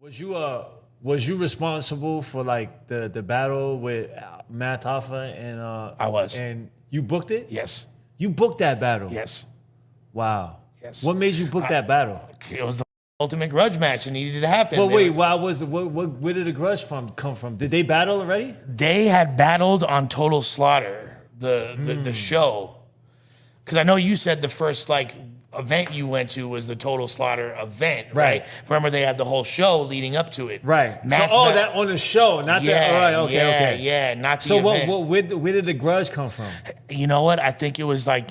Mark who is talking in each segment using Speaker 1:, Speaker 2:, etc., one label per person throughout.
Speaker 1: Was you responsible for like the battle with Math Hoffa and
Speaker 2: I was.
Speaker 1: and you booked it?
Speaker 2: Yes.
Speaker 1: You booked that battle.
Speaker 2: Yes.
Speaker 1: Wow.
Speaker 2: Yes.
Speaker 1: What made you book that battle?
Speaker 2: It was the ultimate grudge match. It needed to happen.
Speaker 1: But wait, where did the grudge come from? Did they battle already?
Speaker 2: They had battled on Total Slaughter, the show. Because I know you said the first like event you went to was the Total Slaughter event, right? Remember they had the whole show leading up to it,
Speaker 1: right? That on the show, not that. All right, okay.
Speaker 2: Yeah, not the
Speaker 1: so
Speaker 2: event.
Speaker 1: Where did the grudge come from?
Speaker 2: You know what? I think it was like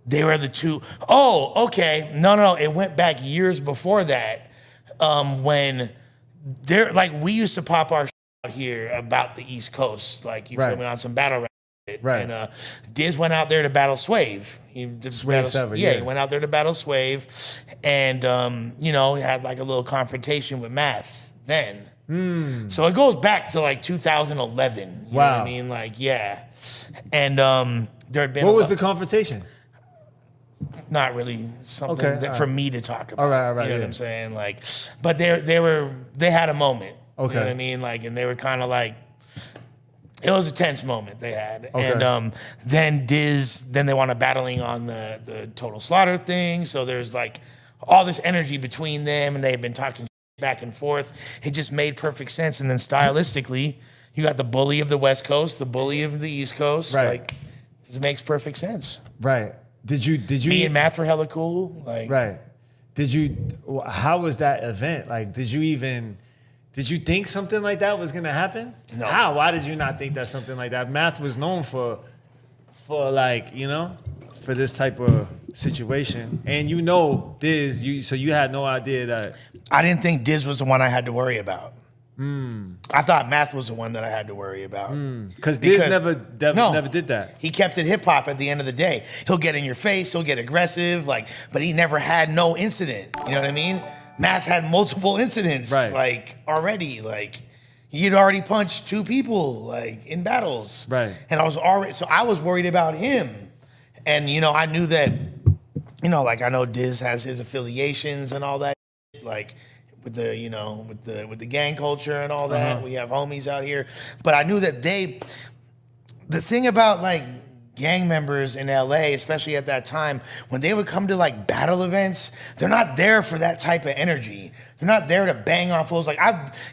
Speaker 2: they were the two. Oh, okay. No, it went back years before that. When they're like we used to pop our out here about the East Coast, like you feel me, on some battle rap.
Speaker 1: Right.
Speaker 2: And Diz went out there to battle Swave. He went out there to battle Swave. And, he had like a little confrontation with Math then. So it goes back to like 2011. You know what I mean? Like, yeah. And there had been.
Speaker 1: What was the confrontation?
Speaker 2: Not really something that for me to talk about.
Speaker 1: All right.
Speaker 2: You know what I'm saying? Like, but they had a moment.
Speaker 1: Okay.
Speaker 2: You know what I mean? Like, and they were kind of like, it was a tense moment they had.
Speaker 1: Okay.
Speaker 2: And then they wound up battling on the Total Slaughter thing. So there's like all this energy between them and they had been talking back and forth. It just made perfect sense. And then stylistically, you got the bully of the West Coast, the bully of the East Coast.
Speaker 1: Right.
Speaker 2: Like, it makes perfect sense.
Speaker 1: Right. Did you
Speaker 2: Me and Math were hella cool. Like,
Speaker 1: right. How was that event? Like, did you think something like that was gonna happen?
Speaker 2: No.
Speaker 1: How? Why did you not think that something like that? Math was known for like, for this type of situation. And Diz, so you had no idea that.
Speaker 2: I didn't think Diz was the one I had to worry about. I thought Math was the one that I had to worry about.
Speaker 1: Because Diz never did that.
Speaker 2: He kept it hip hop at the end of the day. He'll get in your face, he'll get aggressive, but he never had no incident. You know what I mean? Math had multiple incidents, like already, like he'd already punched 2 people, like in battles,
Speaker 1: right?
Speaker 2: And I was worried about him, and I knew that, like I know Diz has his affiliations and all that, like with the with the gang culture and all that. We have homies out here, but I knew that the thing about like gang members in LA, especially at that time, when they would come to like battle events, they're not there for that type of energy. They're not there to bang on fools. Like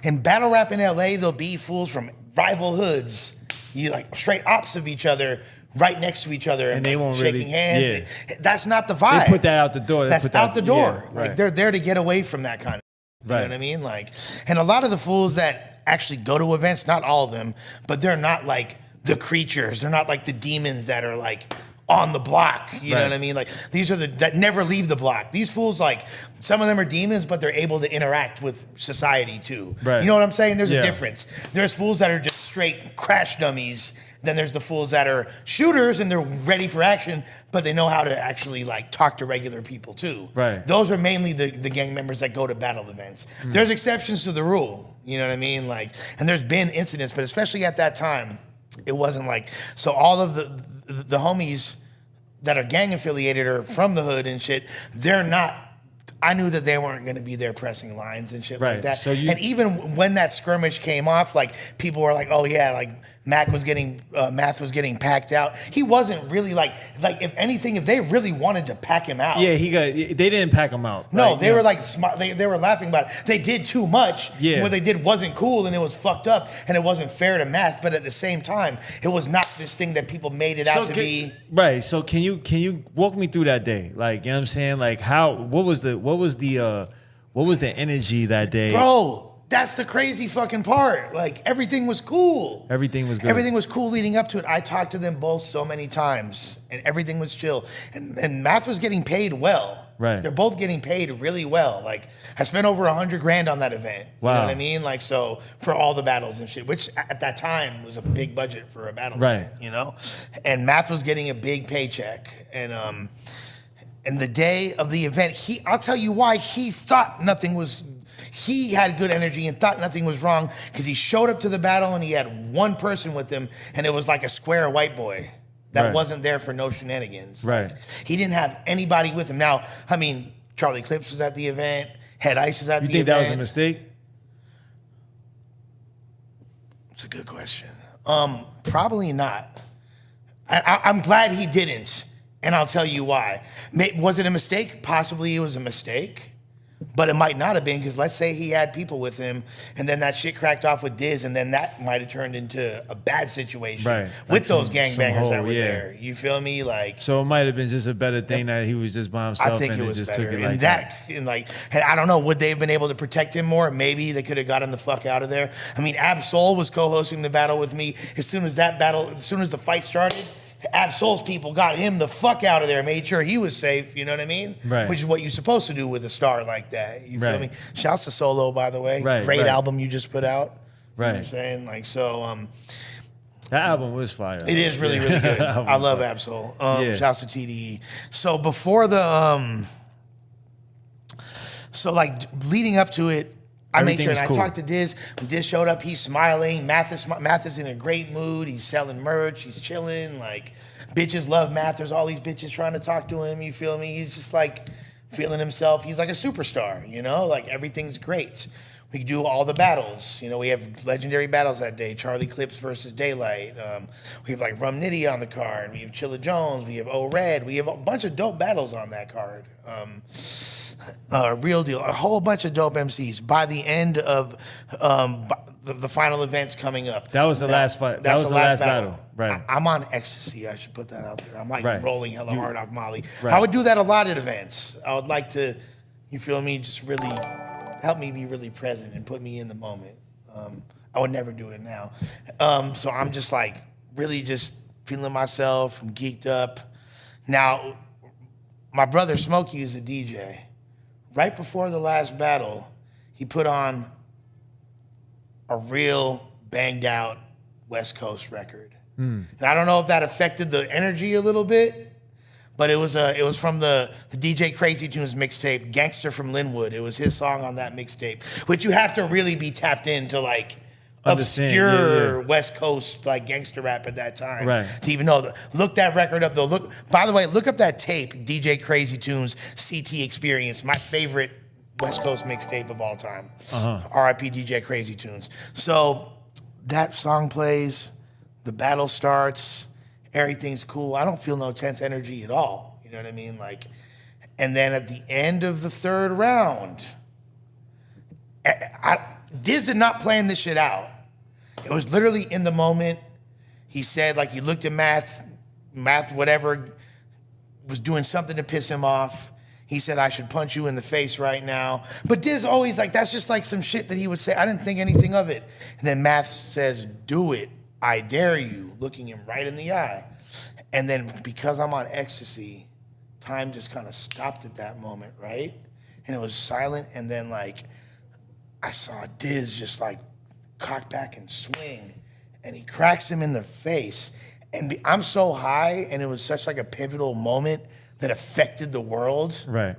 Speaker 2: in battle rap in LA, there'll be fools from rival hoods, like straight ops of each other, right next to each other, and they won't shaking hands. Yeah. That's not the vibe.
Speaker 1: They put that out the door.
Speaker 2: That's out the door.
Speaker 1: Yeah,
Speaker 2: like they're there to get away from that kind of. You know what I mean? Like, and a lot of the fools that actually go to events, not all of them, but they're not like the creatures. They're not like the demons that are like on the block. You know what I mean? Like these are that never leave the block. These fools, like some of them are demons, but they're able to interact with society too. Right. You know what I'm saying? There's a difference. There's fools that are just straight crash dummies. Then there's the fools that are shooters and they're ready for action, but they know how to actually like talk to regular people too.
Speaker 1: Right.
Speaker 2: Those are mainly the gang members that go to battle events. There's exceptions to the rule. You know what I mean? Like, and there's been incidents, but especially at that time, it wasn't like, so all of the homies that are gang affiliated or from the hood and shit, they're not, I knew that they weren't going to be there pressing lines and shit like that. So and even when that skirmish came off, like people were like, oh yeah, like Math was getting packed out. He wasn't really like if anything, if they really wanted to pack him out.
Speaker 1: Yeah, they didn't pack him out.
Speaker 2: No, they were like, they were laughing about it. They did too much.
Speaker 1: Yeah.
Speaker 2: What they did wasn't cool and it was fucked up and it wasn't fair to Math, but at the same time, it was not this thing that people made it out to be.
Speaker 1: Right. So can you walk me through that day? Like, you know what I'm saying? Like what was the energy that day?
Speaker 2: Bro, that's the crazy fucking part. Like everything was cool.
Speaker 1: Everything was good.
Speaker 2: Everything was cool leading up to it. I talked to them both so many times and everything was chill. And Math was getting paid well.
Speaker 1: Right.
Speaker 2: They're both getting paid really well. Like I spent over $100,000 on that event.
Speaker 1: Wow.
Speaker 2: You know what I mean? Like, so for all the battles and shit, which at that time was a big budget for a battle event, And Math was getting a big paycheck. And the day of the event, I'll tell you why he thought nothing was. He had good energy and thought nothing was wrong because he showed up to the battle and he had one person with him and it was like a square white boy that wasn't there for no shenanigans.
Speaker 1: Right.
Speaker 2: Like, he didn't have anybody with him. Now, I mean, Charlie Clips was at the event. Head Ice was at the event.
Speaker 1: You think that was a mistake?
Speaker 2: It's a good question. Probably not. I'm glad he didn't, and I'll tell you why. Was it a mistake? Possibly it was a mistake. But it might not have been, because let's say he had people with him and then that shit cracked off with Diz, and then that might have turned into a bad situation with like those gangbangers that were there. You feel me? Like,
Speaker 1: so it might have been just a better thing that he was just by himself.
Speaker 2: I think
Speaker 1: and
Speaker 2: it was
Speaker 1: just
Speaker 2: better.
Speaker 1: took it
Speaker 2: and
Speaker 1: like
Speaker 2: that. And like, and I don't know, would they have been able to protect him more? Maybe they could have got him the fuck out of there. I mean, Ab-Soul was co-hosting the battle with me. As soon as the fight started, Ab-Soul's people got him the fuck out of there, made sure he was safe, you know what I mean?
Speaker 1: Right.
Speaker 2: Which is what you're supposed to do with a star like that. You feel me? Shouts to Solo, by the way.
Speaker 1: Right,
Speaker 2: Great album you just put out.
Speaker 1: Right.
Speaker 2: You know what I'm saying? Like, so,
Speaker 1: that album was fire.
Speaker 2: it is really, really good. I love Ab-Soul. Shouts to TDE. So before the, so like leading up to it, I made sure, and I talked to Diz. When Diz showed up, he's smiling. Math is in a great mood. He's selling merch. He's chilling. Like, bitches love Math. There's all these bitches trying to talk to him. You feel me? He's just like feeling himself. He's like a superstar, you know? Like, everything's great. We do all the battles. You know, we have legendary battles that day. Charlie Clips versus Daylight. We have like Rum Nitty on the card. We have Chilla Jones. We have O-Red. We have a bunch of dope battles on that card. Real deal. A whole bunch of dope MCs. By the end of the final events coming up.
Speaker 1: That was the last fight. That was the last battle. Right.
Speaker 2: I'm on ecstasy. I should put that out there. I'm like rolling hella hard off Molly.
Speaker 1: Right.
Speaker 2: I would do that a lot at events. I would like to, you feel me, just really help me be really present and put me in the moment. I would never do it now. So I'm just like really just feeling myself. I'm geeked up. Now, my brother Smokey is a DJ. Right before the last battle, he put on a real banged out West Coast record. And I don't know if that affected the energy a little bit, but it was from the DJ Crazy Tunes mixtape, Gangster from Linwood. It was his song on that mixtape, which you have to really be tapped into, like, obscure West Coast like gangster rap at that time to even know. Look that record up though. By the way, look up that tape, DJ Crazy Tunes CT Experience, my favorite West Coast mixtape of all time. R.I.P. DJ Crazy Tunes. So that song plays, the battle starts, everything's cool. I don't feel no tense energy at all. You know what I mean? Like, and then at the end of the third round, Diz did not plan this shit out. It was literally in the moment. He said, like, he looked at Math, whatever, was doing something to piss him off. He said, I should punch you in the face right now. But Diz always, like, that's just like some shit that he would say. I didn't think anything of it. And then Math says, do it. I dare you, looking him right in the eye. And then because I'm on ecstasy, time just kind of stopped at that moment, right? And it was silent, and then, like, I saw Diz just like cock back and swing, and he cracks him in the face. And I'm so high, and it was such like a pivotal moment that affected the world. Right.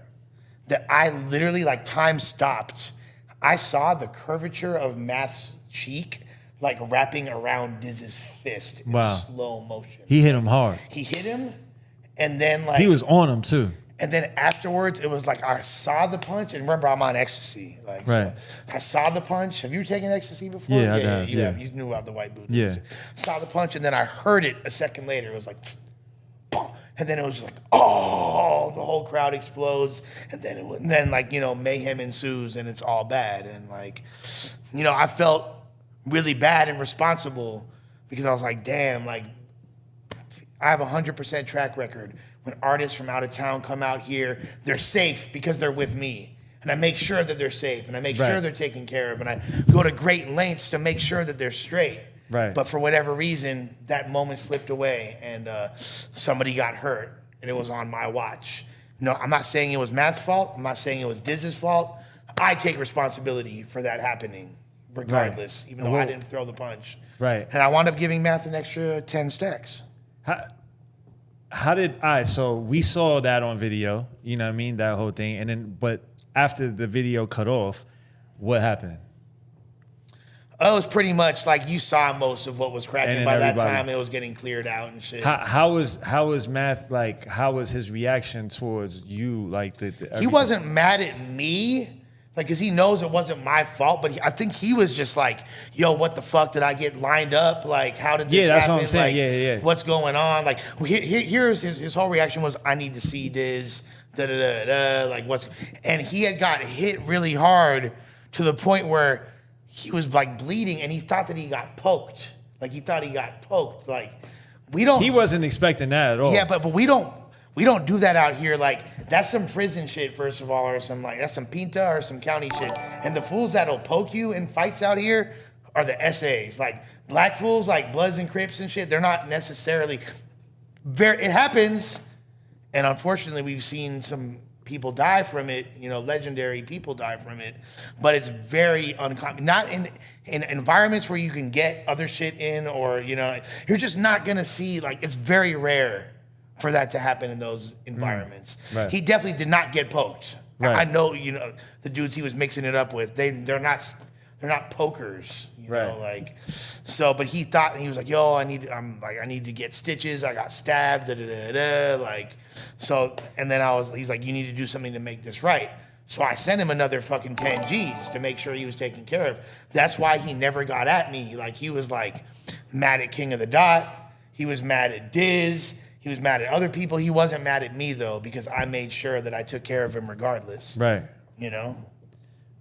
Speaker 2: That I literally, like, time stopped. I saw the curvature of Math's cheek like wrapping around Diz's fist in slow motion.
Speaker 1: He hit him hard.
Speaker 2: He hit him, and then like
Speaker 1: he was on him too.
Speaker 2: And then afterwards, it was like I saw the punch, and remember, I'm on ecstasy. Like, so I saw the punch. Have you taken ecstasy before?
Speaker 1: Yeah,
Speaker 2: you have. You knew about the white boot.
Speaker 1: Yeah.
Speaker 2: Saw the punch, and then I heard it a second later. It was like, and then it was just like, oh, the whole crowd explodes, and then like, you know, mayhem ensues, and it's all bad. And like, you know, I felt really bad and responsible because I was like, damn, like, I have a 100% track record. When artists from out of town come out here, they're safe because they're with me. And I make sure that they're safe, and I make sure they're taken care of, and I go to great lengths to make sure that they're straight. Right. But for whatever reason, that moment slipped away, and somebody got hurt, and it was on my watch. No, I'm not saying it was Matt's fault. I'm not saying it was Diz's fault. I take responsibility for that happening, regardless, even though I didn't throw the punch. Right. And I wound up giving Matt an extra 10 stacks.
Speaker 1: So we saw that on video, you know what I mean, that whole thing. And then, but after the video cut off, what happened?
Speaker 2: It was pretty much like you saw most of what was cracking. By that time, it was getting cleared out and shit.
Speaker 1: How was Math, like, how was his reaction towards you? Like,
Speaker 2: he wasn't mad at me Like, cause he knows it wasn't my fault, but I think he was just like, "Yo, what the fuck did I get lined up? Like, how did this
Speaker 1: that's
Speaker 2: happen?
Speaker 1: what I'm saying.
Speaker 2: Like, what's going on? Like, here's his whole reaction was, I need to see Diz, da da da da. Like, what's?" And he had got hit really hard to the point where he was like bleeding, and he thought that he got poked. Like, he thought he got poked. Like, we don't.
Speaker 1: He wasn't expecting that at all.
Speaker 2: Yeah, but we don't do that out here. Like, that's some prison shit, first of all, or some like that's some pinta or some county shit. And the fools that'll poke you in fights out here are the SAs. Like black fools, like Bloods and Crips and shit. They're not necessarily very. It happens, and unfortunately, we've seen some people die from it. You know, legendary people die from it. But it's very uncommon. Not in environments where you can get other shit in, or you know, you're just not gonna see. Like, it's very rare for that to happen in those environments.
Speaker 1: Right.
Speaker 2: He definitely did not get poked.
Speaker 1: Right.
Speaker 2: I know, you know, the dudes he was mixing it up with, they're not pokers, you know, like, so, but he thought, he was like, yo, I need to get stitches. I got stabbed, da, da, da, da, like, so, and then he's like, you need to do something to make this right. So I sent him another fucking 10 G's to make sure he was taken care of. That's why he never got at me. Like, he was like mad at King of the Dot. He was mad at Diz. He was mad at other people. He wasn't mad at me, though, because I made sure that I took care of him regardless.
Speaker 1: Right.
Speaker 2: You know?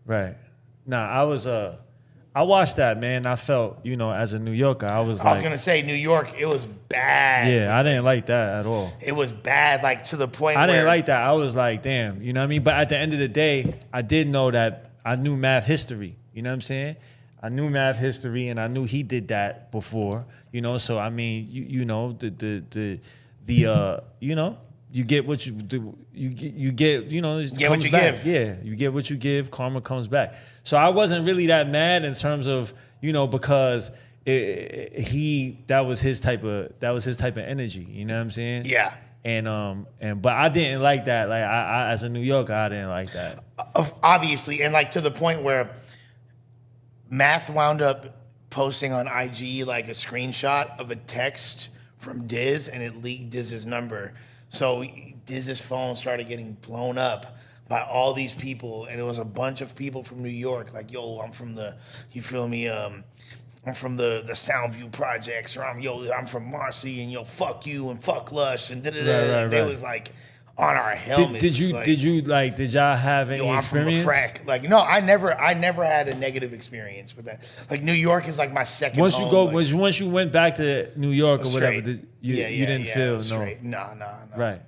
Speaker 1: Right. Nah, I watched that, man. I felt, you know, as a New Yorker, I was
Speaker 2: going to say, New York, it was bad.
Speaker 1: Yeah, I didn't like that at all.
Speaker 2: It was bad, like, to the point where...
Speaker 1: I didn't like that. I was like, damn, you know what I mean? But at the end of the day, I did know that I knew math history. You know what I'm saying? I knew math history, and I knew he did that before. You know, so, I mean, you know, you know, you get what you do. You get, you know, it
Speaker 2: get
Speaker 1: comes
Speaker 2: what you
Speaker 1: back.
Speaker 2: give.
Speaker 1: Yeah, you get what you give. Karma comes back. So I wasn't really that mad in terms of, you know, because that was his type of energy. You know what I'm saying?
Speaker 2: Yeah.
Speaker 1: But I didn't like that. Like I as a New Yorker, I didn't like that.
Speaker 2: Obviously, and like to the point where Math wound up posting on IG like a screenshot of a text from Diz, and it leaked Diz's number. So Diz's phone started getting blown up by all these people, and it was a bunch of people from New York. Like, yo, I'm from the, you feel me? I'm from the Soundview projects, or I'm from Marcy, and yo, fuck you and fuck Lush, and da da da. They was like on our helmets.
Speaker 1: Did y'all have any experience?
Speaker 2: I'm from the frack. Like, no, I never had a negative experience with that. Like, New York is like my second home.
Speaker 1: Once you went back to New York or whatever, you didn't feel
Speaker 2: straight. No.
Speaker 1: Right.